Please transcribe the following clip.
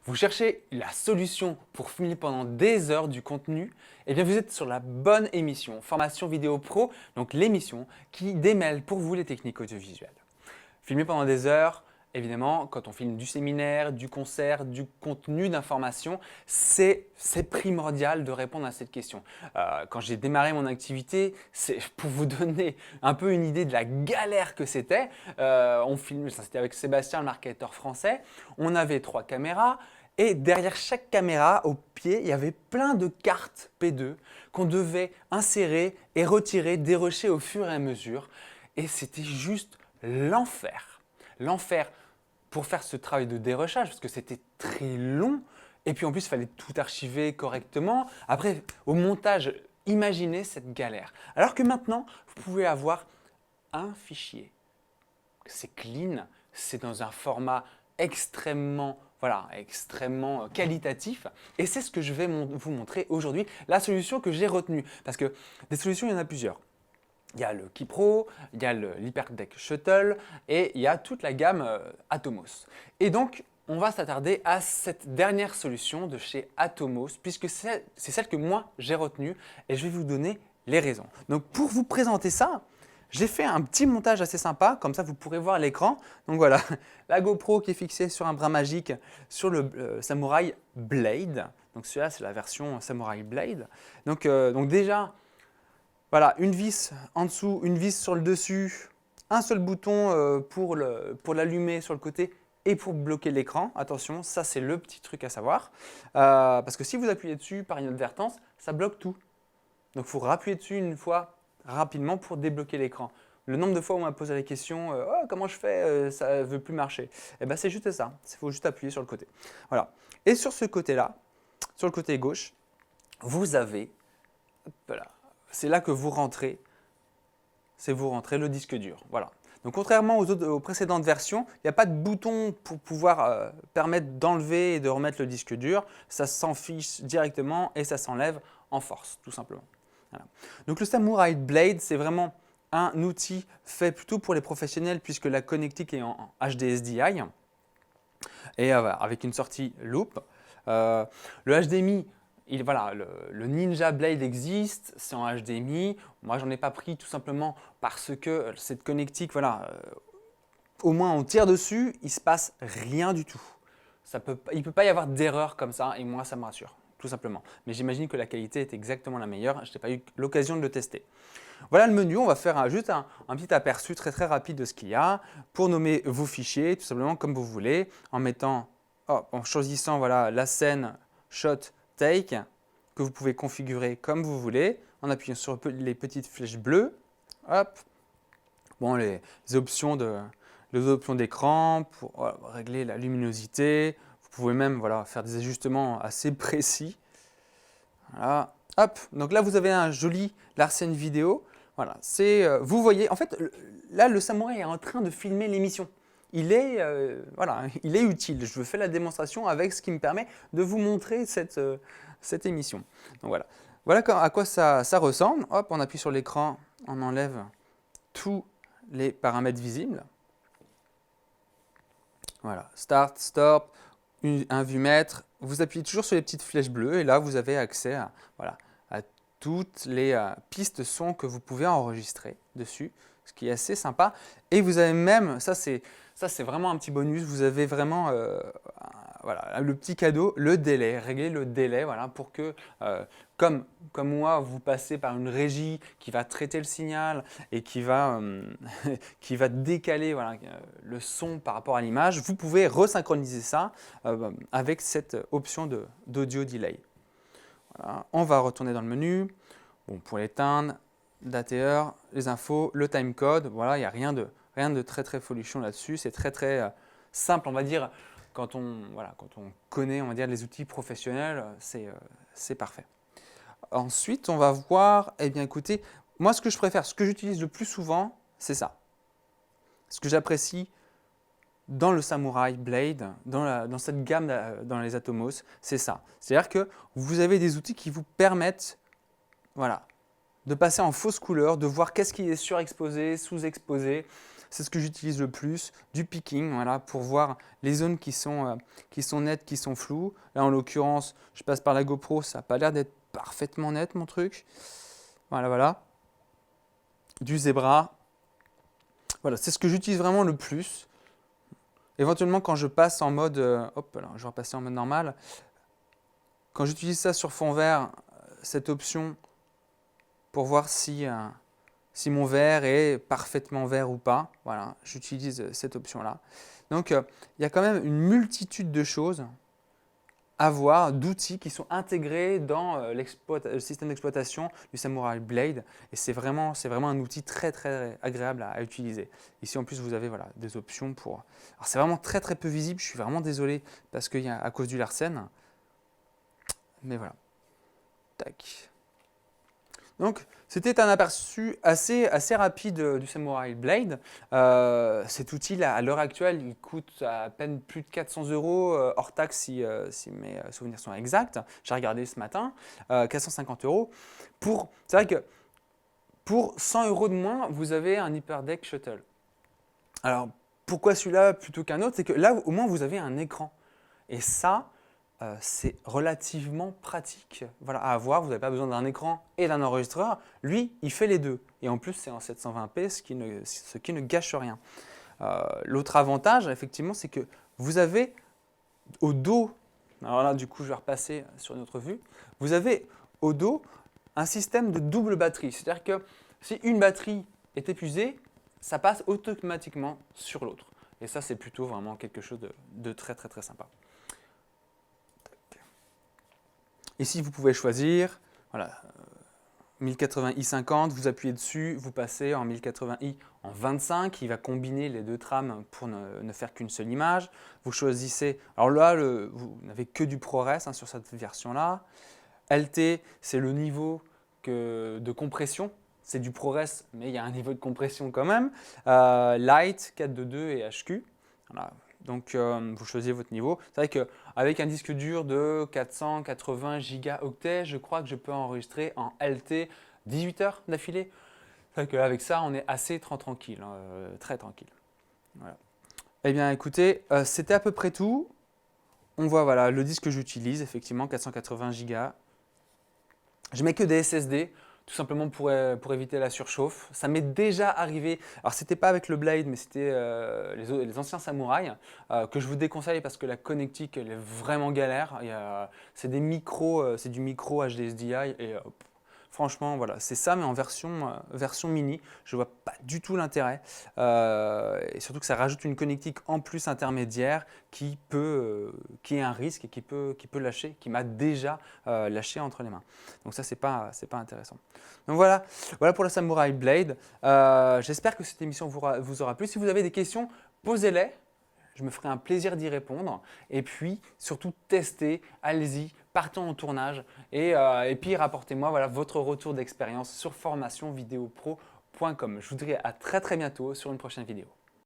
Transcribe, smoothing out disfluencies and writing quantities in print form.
Vous cherchez la solution pour filmer pendant des heures du contenu? Eh bien, vous êtes sur la bonne émission, Formation Vidéo Pro, donc l'émission qui démêle pour vous les techniques audiovisuelles. Filmer pendant des heures, évidemment, quand on filme du séminaire, du concert, du contenu d'information, c'est primordial de répondre à cette question. Quand j'ai démarré mon activité, c'est pour vous donner un peu une idée de la galère que c'était. On filme, c'était avec Sébastien, le marketeur français. On avait 3 caméras. Et derrière chaque caméra, au pied, il y avait plein de cartes P2 qu'on devait insérer et retirer, dérocher au fur et à mesure. Et c'était juste l'enfer. L'enfer pour faire ce travail de dérochage parce que c'était très long. Et puis en plus, il fallait tout archiver correctement. Après, au montage, imaginez cette galère. Alors que maintenant, vous pouvez avoir un fichier. C'est clean, c'est dans un format extrêmement qualitatif. Et c'est ce que je vais vous montrer aujourd'hui, la solution que j'ai retenue. Parce que des solutions, il y en a plusieurs. Il y a le Keypro, il y a l'HyperDeck Shuttle et il y a toute la gamme Atomos. Et donc, on va s'attarder à cette dernière solution de chez Atomos puisque c'est celle que moi j'ai retenue et je vais vous donner les raisons. Donc, pour vous présenter ça, j'ai fait un petit montage assez sympa, comme ça vous pourrez voir l'écran. Donc voilà, la GoPro qui est fixée sur un bras magique sur le Samurai Blade. Donc celui-là, c'est la version Samurai Blade. Donc déjà, voilà, une vis en dessous, une vis sur le dessus, un seul bouton pour l'allumer sur le côté et pour bloquer l'écran. Attention, ça c'est le petit truc à savoir. Parce que si vous appuyez dessus par inadvertance, ça bloque tout. Donc il faut rappuyer dessus une fois rapidement pour débloquer l'écran. Le nombre de fois où on m'a posé la question oh, comment je fais, ça ne veut plus marcher. Eh bien c'est juste ça, il faut juste appuyer sur le côté. Voilà. Et sur ce côté-là, sur le côté gauche, vous avez, voilà, c'est là que vous rentrez le disque dur. Voilà. Donc contrairement aux précédentes versions, il n'y a pas de bouton pour pouvoir permettre d'enlever et de remettre le disque dur. Ça s'en fiche directement et ça s'enlève en force, tout simplement. Voilà. Donc le Samurai Blade, c'est vraiment un outil fait plutôt pour les professionnels puisque la connectique est en HDSDI et avec une sortie loop. Le HDMI, voilà, le Ninja Blade existe, c'est en HDMI. Moi, j'en ai pas pris tout simplement parce que cette connectique, voilà, au moins on tire dessus, il ne se passe rien du tout. Il ne peut pas y avoir d'erreur comme ça et moi, ça me rassure, tout simplement. Mais j'imagine que la qualité est exactement la meilleure. Je n'ai pas eu l'occasion de le tester. Voilà le menu, on va faire juste un petit aperçu très rapide de ce qu'il y a pour nommer vos fichiers, tout simplement comme vous voulez, en choisissant voilà, la scène shot take que vous pouvez configurer comme vous voulez en appuyant sur les petites flèches bleues. Hop. Bon, les options d'écran pour régler la luminosité. Vous pouvez même voilà, faire des ajustements assez précis. Voilà. Hop, donc là vous avez un joli Larsen vidéo. Voilà, vous voyez, en fait, là le samouraï est en train de filmer l'émission. Voilà, il est utile. Je fais la démonstration avec ce qui me permet de vous montrer cette émission. Donc voilà à quoi ça ressemble. Hop, on appuie sur l'écran, on enlève tous les paramètres visibles. Voilà, start, stop, un vue-mètre. Vous appuyez toujours sur les petites flèches bleues et là vous avez accès à toutes les pistes son que vous pouvez enregistrer dessus, ce qui est assez sympa. Et vous avez même, ça c'est vraiment un petit bonus, vous avez vraiment voilà, le petit cadeau, le délai, régler le délai voilà, pour que, comme moi, vous passez par une régie qui va traiter le signal et qui va décaler voilà, le son par rapport à l'image, vous pouvez resynchroniser ça avec cette option d'audio delay. Voilà. On va retourner dans le menu. Bon, pour l'éteindre, date et heure, les infos, le timecode. Voilà, il n'y a rien de très folichon là-dessus. C'est très simple, on va dire. Quand on connaît, on va dire, les outils professionnels, c'est parfait. Ensuite, on va voir, eh bien écoutez, moi ce que je préfère, ce que j'utilise le plus souvent, c'est ça. Ce que j'apprécie dans le Samurai Blade, dans cette gamme dans les Atomos, c'est ça. C'est-à-dire que vous avez des outils qui vous permettent voilà, de passer en fausse couleur, de voir qu'est-ce qui est surexposé, sous-exposé. c'est ce que j'utilise le plus, du picking, voilà, pour voir les zones qui sont nettes, qui sont floues. Là, en l'occurrence, je passe par la GoPro, ça n'a pas l'air d'être parfaitement net, mon truc. Voilà, voilà. Du Zebra. Voilà, c'est ce que j'utilise vraiment le plus. Éventuellement, quand je passe en mode, hop, alors je vais repasser en mode normal. Quand j'utilise ça sur fond vert, cette option pour voir si mon verre est parfaitement vert ou pas. Voilà, j'utilise cette option-là. Donc, il y a quand même une multitude de choses à voir, d'outils qui sont intégrés dans le système d'exploitation du Samurai Blade. Et c'est vraiment un outil très, très agréable à utiliser. Ici, en plus, vous avez voilà, des options pour… Alors, c'est vraiment très, très peu visible. Je suis vraiment désolé parce qu'il y a à cause du Larsen. Mais voilà. Tac. Donc, c'était un aperçu assez rapide du Samurai Blade. Cet outil, là, à l'heure actuelle, il coûte à peine plus de 400 € hors taxe si mes souvenirs sont exacts. J'ai regardé ce matin, 450 €. C'est vrai que pour 100 € de moins, vous avez un HyperDeck Shuttle. Alors, pourquoi celui-là plutôt qu'un autre? C'est que là, au moins, vous avez un écran. Et ça, c'est relativement pratique voilà, à avoir. Vous n'avez pas besoin d'un écran et d'un enregistreur. Lui, il fait les deux. Et en plus, c'est en 720p, ce qui ne gâche rien. L'autre avantage, effectivement, c'est que vous avez au dos, alors là, du coup, je vais repasser sur une autre vue, vous avez au dos un système de double batterie. C'est-à-dire que si une batterie est épuisée, ça passe automatiquement sur l'autre. Et ça, c'est plutôt vraiment quelque chose de très, très, très sympa. Ici, vous pouvez choisir, voilà, 1080i 50, vous appuyez dessus, vous passez en 1080i en 25, il va combiner les deux trames pour ne faire qu'une seule image. Vous choisissez, alors là, vous n'avez que du ProRes hein, sur cette version-là. LT, c'est le niveau de compression, c'est du ProRes, mais il y a un niveau de compression quand même. Light, 422 et HQ. Voilà. Donc, vous choisissez votre niveau. C'est vrai qu'avec un disque dur de 480 gigaoctets, je crois que je peux enregistrer en LT 18 heures d'affilée. C'est vrai qu'avec ça, on est assez tranquille, hein, très tranquille. Voilà. Eh bien, écoutez, c'était à peu près tout. On voit voilà, le disque que j'utilise, effectivement, 480 Go. Je mets que des SSD. Tout simplement pour éviter la surchauffe. Ça m'est déjà arrivé, alors c'était pas avec le Blade, mais c'était les anciens samouraïs, que je vous déconseille parce que la connectique elle est vraiment galère. C'est du micro HDSDI et franchement voilà, c'est ça mais en version mini. Je vois pas du tout l'intérêt et surtout que ça rajoute une connectique en plus intermédiaire qui est un risque et qui peut lâcher, qui m'a déjà lâché entre les mains. Donc ça c'est pas intéressant. Donc voilà pour la Samurai Blade. J'espère que cette émission vous aura plu. Si vous avez des questions, posez-les. Je me ferai un plaisir d'y répondre. Et puis, surtout, testez, allez-y, partez en tournage. Et puis, rapportez-moi voilà, votre retour d'expérience sur formationvideopro.com. Je vous dirai à très très bientôt sur une prochaine vidéo.